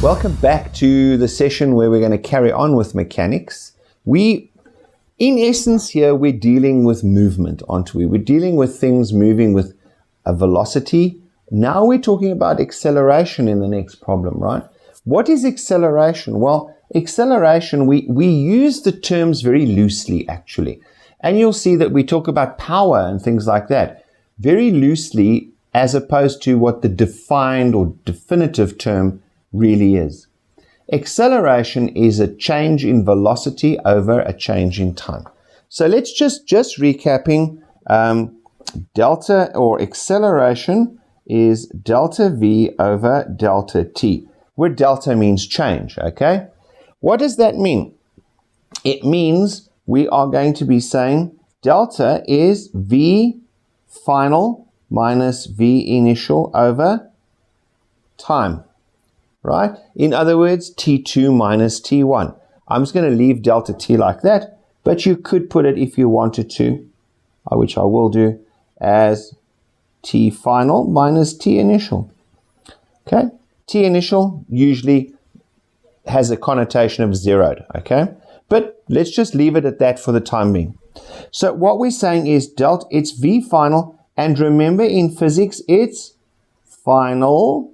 Welcome back to the session where we're going to carry on with mechanics. In essence here, we're dealing with movement, aren't we? We're dealing with things moving with a velocity. Now we're talking about acceleration in the next problem, right? What is acceleration? Well, acceleration, we use the terms very loosely, actually. And you'll see that we talk about power and things like that very loosely, as opposed to what the defined or definitive term really is. Acceleration is a change in velocity over a change in time. So let's just recapping, delta or acceleration is delta V over delta T, where delta means change, okay? What does that mean? It means we are going to be saying delta is V final minus V initial over time. Right? In other words, T2 minus T1. I'm just going to leave delta T like that, but you could put it, if you wanted to, which I will do, as T final minus T initial. Okay? T initial usually has a connotation of zeroed, okay? But let's just leave it at that for the time being. So what we're saying is delta, it's V final, and remember in physics, it's final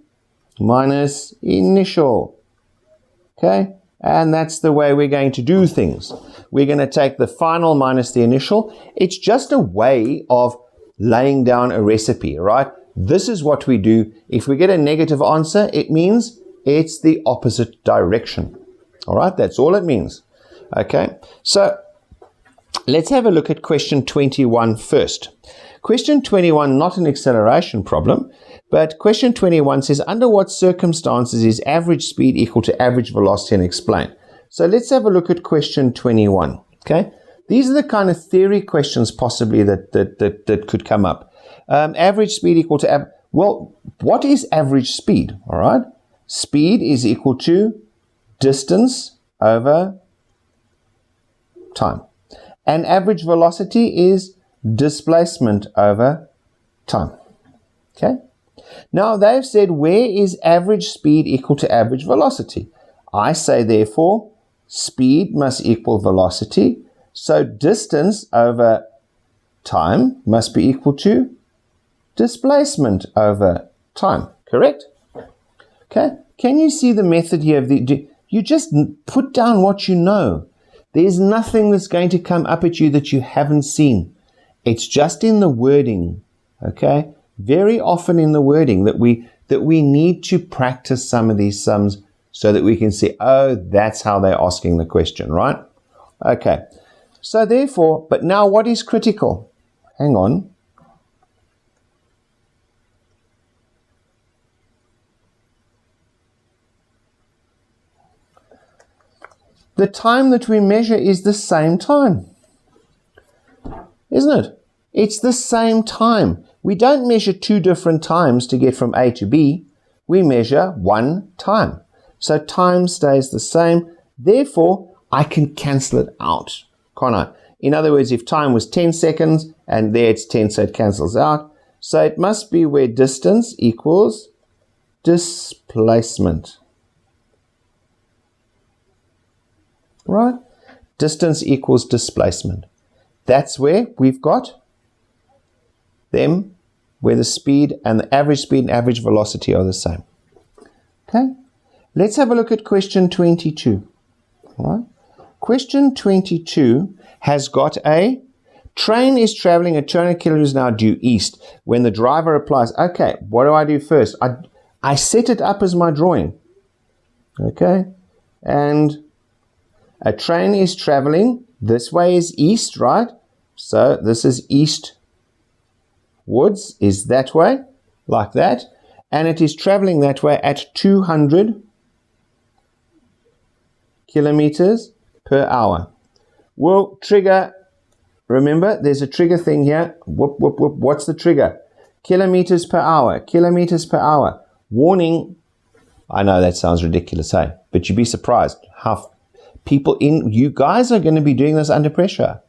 minus initial. Okay? And that's the way we're going to do things. We're going to take the final minus the initial. It's just a way of laying down a recipe, right? This is what we do. If we get a negative answer, it means it's the opposite direction. All right? That's all it means. Okay? So let's have a look at question 21 first. Question 21, not an acceleration problem, but question 21 says, under what circumstances is average speed equal to average velocity, and explain. So let's have a look at question 21. Okay, these are the kind of theory questions possibly that could come up. Average speed equal to well, what is average speed? All right, speed is equal to distance over time, and average velocity is displacement over time. Okay. Now they've said, where is average speed equal to average velocity? I say, therefore, speed must equal velocity. So distance over time must be equal to displacement over time. Correct? Okay. Can you see the method here? You just put down what you know. There's nothing that's going to come up at you that you haven't seen. It's just in the wording. Okay. Very often in the wording that we need to practice some of these sums so that we can see, oh, that's how they're asking the question, right? Okay. So therefore, but now what is critical? Hang on. The time that we measure is the same time, isn't it? It's the same time. We don't measure two different times to get from A to B. We measure one time. So time stays the same. Therefore, I can cancel it out, can't I? In other words, if time was 10 seconds and there it's 10, so it cancels out. So it must be where distance equals displacement. Right? Distance equals displacement. That's where we've got them, where the speed and the average velocity are the same. Okay, let's have a look at question 22. All right. Question 22 has got a train is traveling at 200 kilometers an hour due east. When the driver replies, okay, what do I do first? I set it up as my drawing. Okay, and a train is traveling, this way is east, right? So this is east. Woods is that way, like that, and it is traveling that way at 200 kilometers per hour. We'll trigger, remember, there's a trigger thing here. Whoop, whoop, whoop. What's the trigger? Kilometers per hour, kilometers per hour. Warning, I know that sounds ridiculous, hey, but you'd be surprised how you guys are going to be doing this under pressure.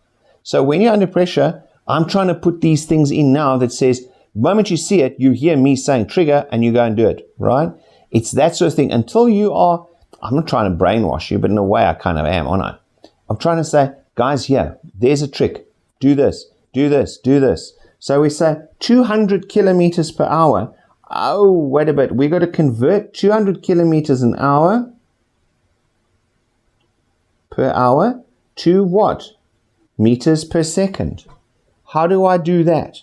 So when you're under pressure, I'm trying to put these things in now that says, the moment you see it, you hear me saying trigger and you go and do it, right? It's that sort of thing. Until you are, I'm not trying to brainwash you, but in a way I kind of am, aren't I? I'm trying to say, guys, here, there's a trick. Do this, do this, do this. So we say 200 kilometers per hour. Oh, wait a bit. We've got to convert 200 kilometers an hour per hour to what? Meters per second. How do I do that?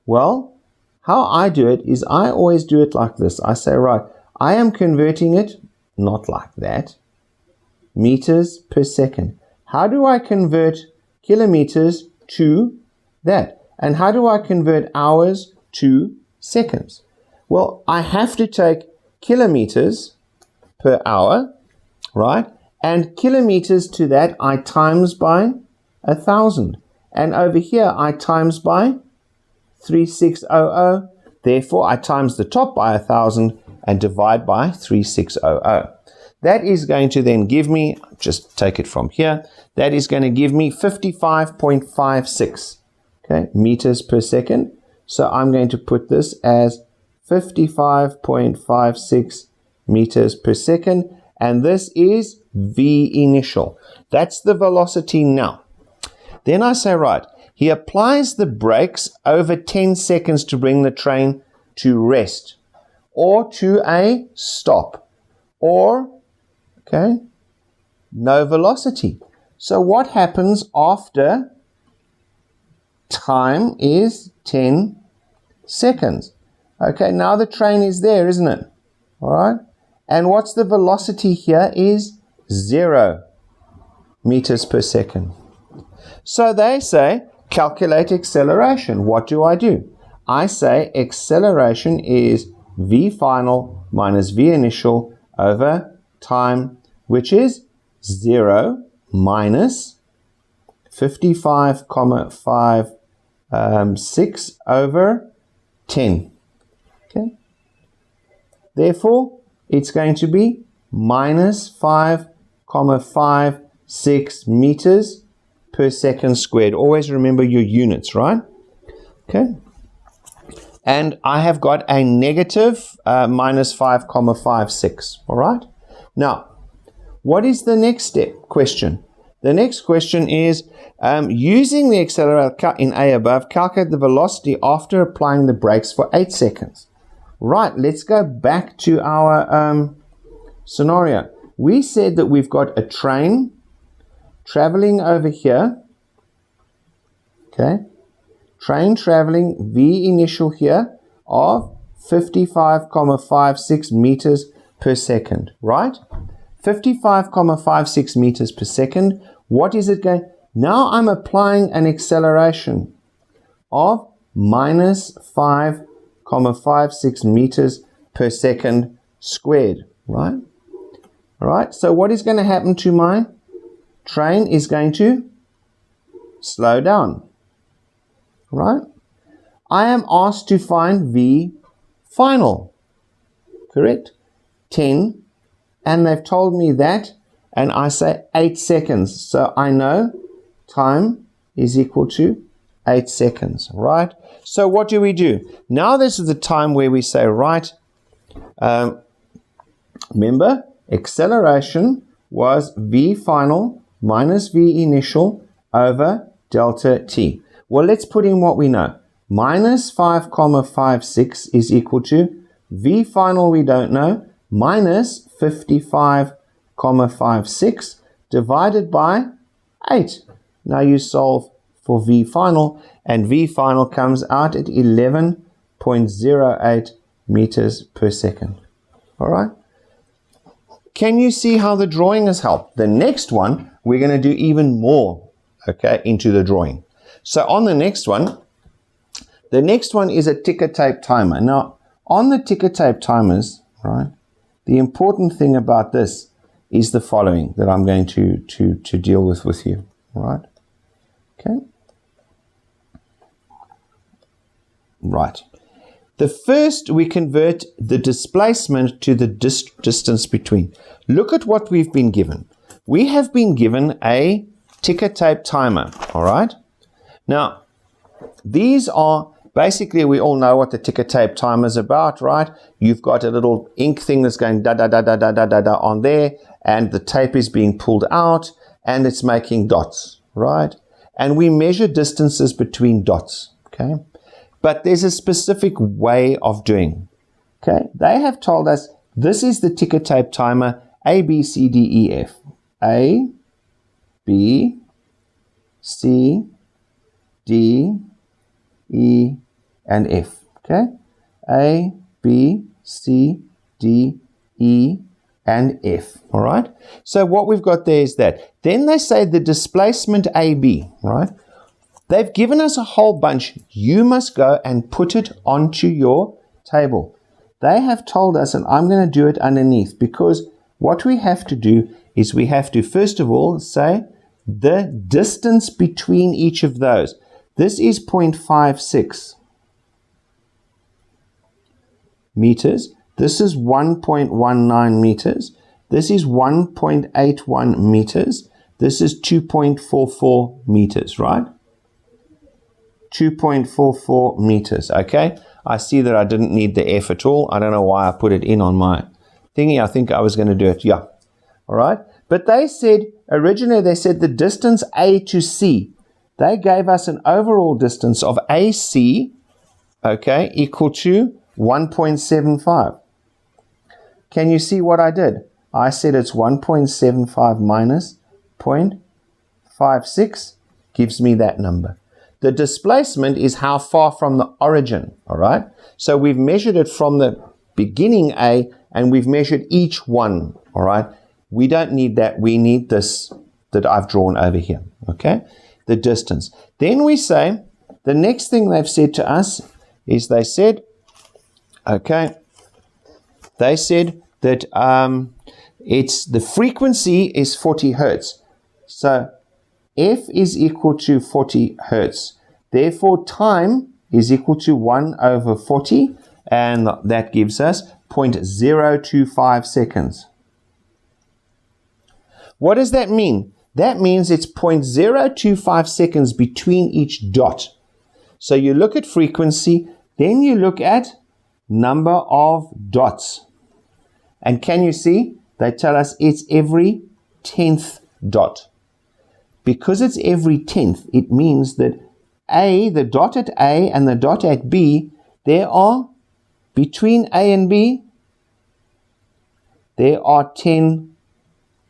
Well, how I do it is I always do it like this. I say, right, I am converting it, not like that, meters per second. How do I convert kilometers to that? And how do I convert hours to seconds? Well, I have to take kilometers per hour, right? And kilometers to that I times by 1,000. And over here I times by 3600. Therefore, I times the top by 1,000 and divide by 3600. That is going to then give me, just take it from here, that is going to give me 55.56 meters per second. So I'm going to put this as 55.56 meters per second. And this is V initial. That's the velocity now. Then I say, right, he applies the brakes over 10 seconds to bring the train to rest or to a stop or, no velocity. So what happens after time is 10 seconds? Okay, now the train is there, isn't it? All right. And what's the velocity here is 0 meters per second. So they say, calculate acceleration. What do? I say acceleration is V final minus V initial over time, which is 0 minus 55.56 over 10. Okay. Therefore, it's going to be minus 5.56 meters per second squared. Always remember your units, right? Okay. And I have got a negative minus 5.56. All right. Now, what is the next question? The next question is, using the accelerator in A above, calculate the velocity after applying the brakes for 8 seconds. Right, let's go back to our scenario. We said that we've got a train traveling over here. Okay. Train traveling V initial here of 55.56 meters per second, right? 55.56 meters per second. What is it going? Now I'm applying an acceleration of minus 5.56 meters per second squared, right? All right, so what is going to happen to my train is going to slow down, right? I am asked to find V final, correct? 10, and they've told me that, and I say 8 seconds. So I know time is equal to 8 seconds, right? So what do? Now this is the time where we say, right, remember, acceleration was V final minus V initial over delta t. Well, let's put in what we know. Minus 5.56 is equal to V final we don't know, minus 55.56 divided by 8. Now you solve for V final, and V final comes out at 11.08 meters per second. All right. Can you see how the drawing has helped? The next one, we're going to do even more, into the drawing. So on the next one is a ticker tape timer. Now, on the ticker tape timers, right, the important thing about this is the following that I'm going to deal with you, right? Okay. Right. The first, we convert the displacement to the distance between. Look at what we've been given. We have been given a ticker tape timer, all right? Now, these are basically we all know what the ticker tape timer is about, right? You've got a little ink thing that's going da da da da da da da da on there, and the tape is being pulled out and it's making dots, right? And we measure distances between dots, okay? But there's a specific way of doing, okay? They have told us this is the ticker tape timer A, B, C, D, E, F. A, B, C, D, E, and F, okay? A, B, C, D, E, and F, all right? So what we've got there is that. Then they say the displacement AB, right? They've given us a whole bunch. You must go and put it onto your table. They have told us, and I'm going to do it underneath, because what we have to do is we have to, first of all, say the distance between each of those. This is 0.56 meters. This is 1.19 meters. This is 1.81 meters. This is 2.44 meters, right? 2.44 meters, okay? I see that I didn't need the F at all. I don't know why I put it in on my thingy. I think I was going to do it, yeah. All right? But they said, originally they said the distance A to C. They gave us an overall distance of AC, okay, equal to 1.75. Can you see what I did? I said it's 1.75 minus 0.56 gives me that number. The displacement is how far from the origin, all right? So we've measured it from the beginning A, and we've measured each one, all right? We don't need that. We need this that I've drawn over here, okay? The distance. Then we say, the next thing they've said to us is they said, okay, they said that it's the frequency is 40 hertz. So F is equal to 40 hertz. Therefore, time is equal to 1 over 40, and that gives us 0.025 seconds. What does that mean? That means it's 0.025 seconds between each dot. So you look at frequency, then you look at number of dots. And can you see? They tell us it's every 10th dot. Because it's every 10th, it means that A, the dot at A and the dot at B, there are, between A and B, there are 10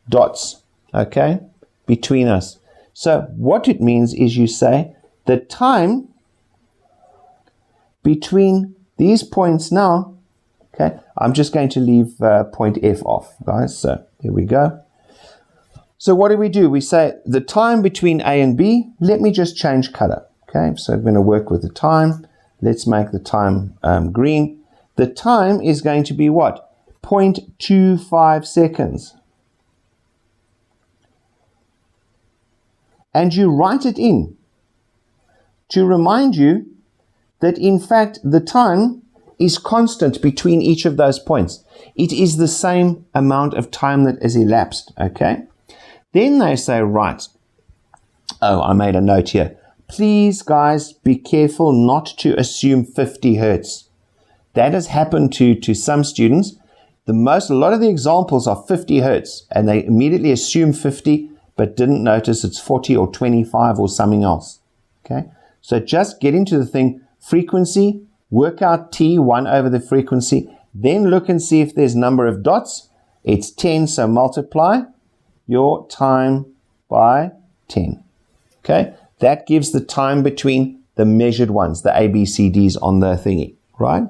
dots, okay, between us. So what it means is you say the time between these points now, okay, I'm just going to leave point F off, guys, so here we go. So what do? We say the time between A and B, let me just change color. Okay, so I'm going to work with the time. Let's make the time green. The time is going to be what? 0.25 seconds. And you write it in to remind you that in fact the time is constant between each of those points. It is the same amount of time that has elapsed, okay? Then they say, right, oh, I made a note here. Please, guys, be careful not to assume 50 hertz. That has happened to some students. A lot of the examples are 50 hertz, and they immediately assume 50, but didn't notice it's 40 or 25 or something else. Okay, so just get into the thing, frequency, work out T, 1 over the frequency, then look and see if there's number of dots. It's 10, so multiply your time by 10. Okay, that gives the time between the measured ones, the ABCDs on the thingy, right?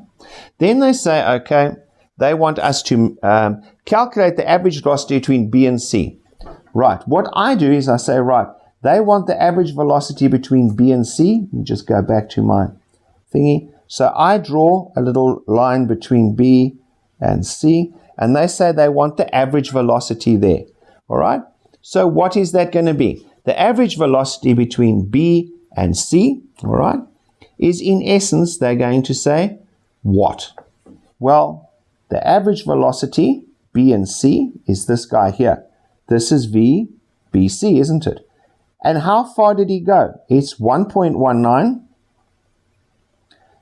Then they say, okay, they want us to calculate the average velocity between B and C. Right, what I do is I say, right, they want the average velocity between B and C. Let me just go back to my thingy. So I draw a little line between B and C, and they say they want the average velocity there. All right, so what is that going to be? The average velocity between B and C, all right, is in essence, they're going to say what? Well, the average velocity, B and C, is this guy here. This is V, BC, isn't it? And how far did he go? It's 1.19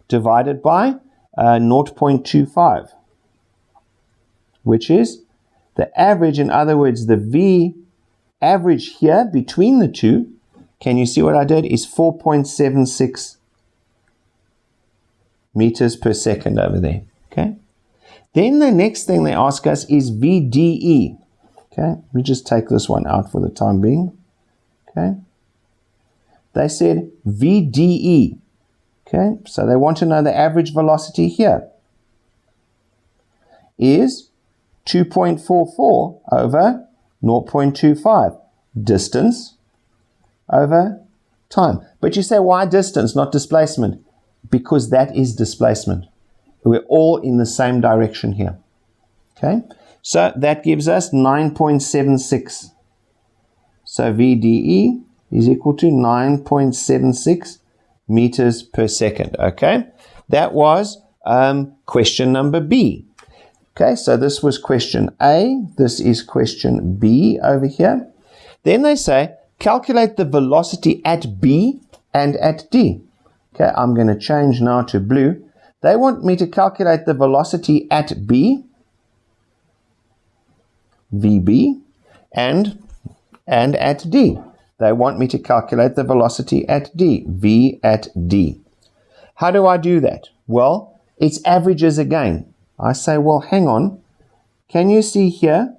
divided by 0.25, which is the average. In other words, the V average here between the two, can you see what I did, is 4.76 meters per second over there. Okay. Then the next thing they ask us is VDE. Okay, let me just take this one out for the time being. Okay. They said VDE. Okay, so they want to know the average velocity here is 2.44 over 0.25. Distance over time. But you say, why distance, not displacement? Because that is displacement. We're all in the same direction here. Okay, so that gives us 9.76. So VDE is equal to 9.76 meters per second. Okay, that was question number B. Okay, so this was question A. This is question B over here. Then they say, calculate the velocity at B and at D. Okay, I'm going to change now to blue. They want me to calculate the velocity at B, VB, and at D. They want me to calculate the velocity at D, V at D. How do I do that? Well, it's averages again. I say, well, hang on. Can you see here?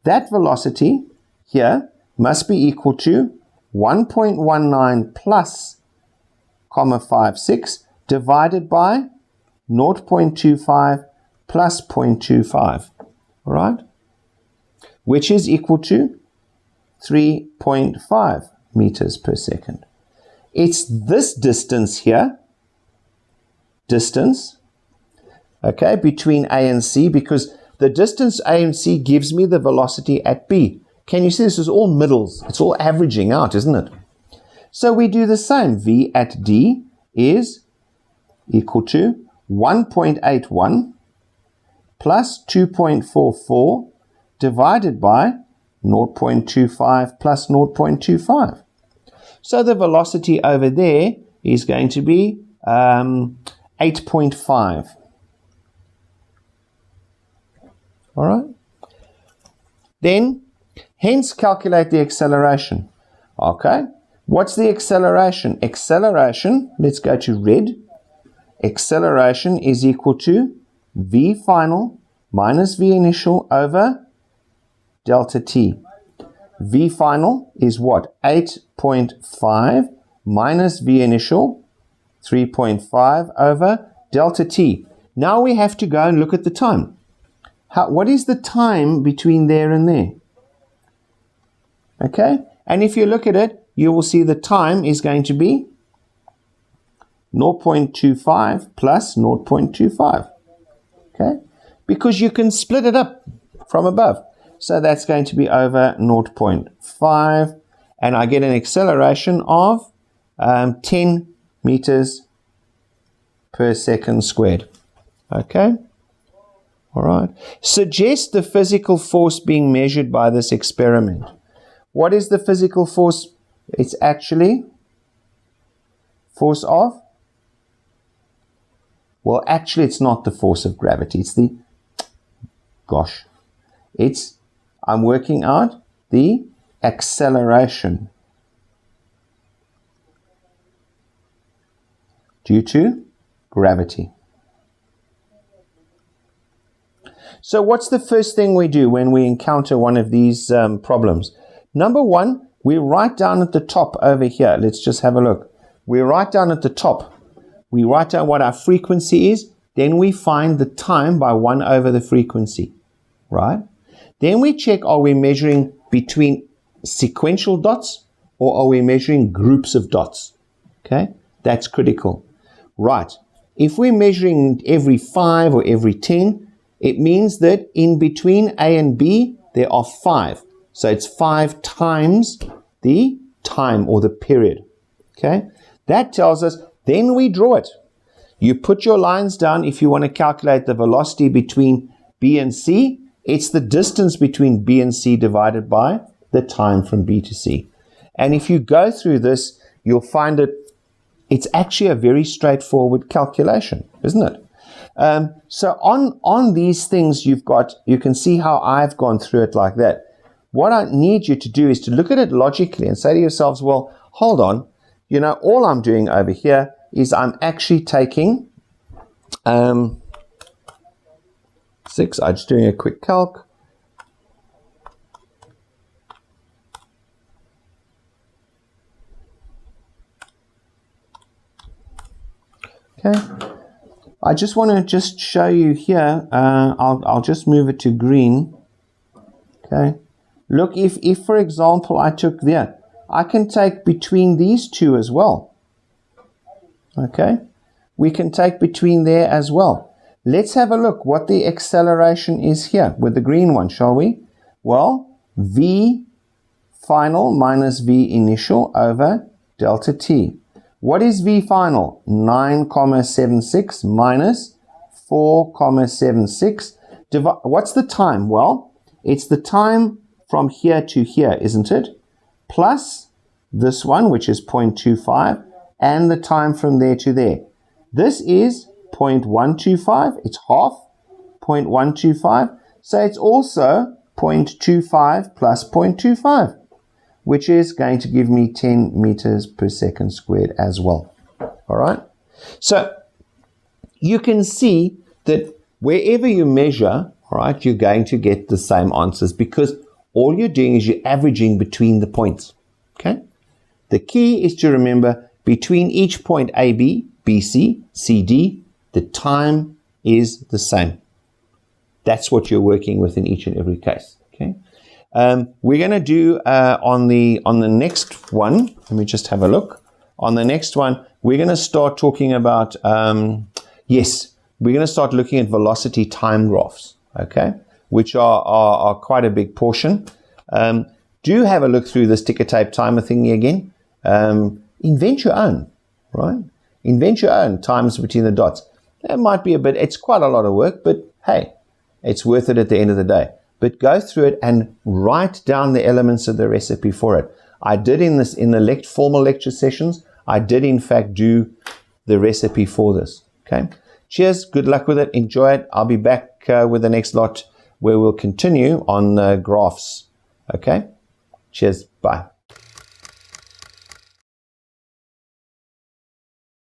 That velocity here must be equal to 1.19 plus 0.56 divided by 0.25 plus 0.25. All right? Which is equal to 3.5 meters per second. It's this distance here, okay, between A and C, because the distance A and C gives me the velocity at B. Can you see this is all middles? It's all averaging out, isn't it? So we do the same. V at D is equal to 1.81 plus 2.44 divided by 0.25 plus 0.25. So the velocity over there is going to be 8.5. All right. Then, hence calculate the acceleration. Okay. What's the acceleration? Acceleration, let's go to red. Acceleration is equal to V final minus V initial over delta t. V final is what? 8.5 minus V initial, 3.5 over delta t. Now we have to go and look at the time. What is the time between there and there? Okay, and if you look at it, you will see the time is going to be 0.25 plus 0.25. Okay, because you can split it up from above. So that's going to be over 0.5, and I get an acceleration of 10 meters per second squared. Okay? All right. Suggest the physical force being measured by this experiment. What is the physical force? It's actually force of? Well, actually, it's not the force of gravity. It's the, I'm working out the acceleration due to gravity. So what's the first thing we do when we encounter one of these problems? Number one, we write down at the top over here. Let's just have a look. We write down at the top. We write down what our frequency is. Then we find the time by 1 over the frequency. Right? Then we check, are we measuring between sequential dots or are we measuring groups of dots? Okay? That's critical. Right. If we're measuring every 5 or every 10, it means that in between A and B, there are 5. So it's 5 times the time or the period. Okay? That tells us, then we draw it. You put your lines down if you want to calculate the velocity between B and C. It's the distance between B and C divided by the time from B to C. And if you go through this, you'll find it it's actually a very straightforward calculation, isn't it? So on these things you can see how I've gone through it like that. What I need you to do is to look at it logically and say to yourselves, well, hold on, all I'm doing over here is I'm actually taking 6, I'm just doing a quick calc. Okay, I just want to just show you here, I'll just move it to green. Okay, look, if for example I took there, I can take between these two as well. Okay, we can take between there as well. Let's have a look what the acceleration is here with the green one, shall we? Well, V final minus V initial over delta T. What is V final? 9,76 minus 4,76. What's the time? Well, it's the time from here to here, isn't it? Plus this one, which is 0.25, and the time from there to there. This is 0.125. It's half 0.125. So it's also 0.25 plus 0.25. which is going to give me 10 meters per second squared as well. All right. So you can see that wherever you measure, all right, you're going to get the same answers because all you're doing is you're averaging between the points. Okay. The key is to remember between each point AB, BC, CD, the time is the same. That's what you're working with in each and every case. Okay. We're going to do on the next one. Let me just have a look. On the next one, we're going to start talking about we're going to start looking at velocity time graphs. Okay, which are quite a big portion. Do have a look through this ticker tape timer thingy again. Invent your own, right? Invent your own times between the dots. That might be it's quite a lot of work, but hey, it's worth it at the end of the day. But go through it and write down the elements of the recipe for it. I did in the formal lecture sessions, I did in fact do the recipe for this. Okay. Cheers. Good luck with it. Enjoy it. I'll be back with the next lot where we'll continue on graphs. Okay. Cheers. Bye.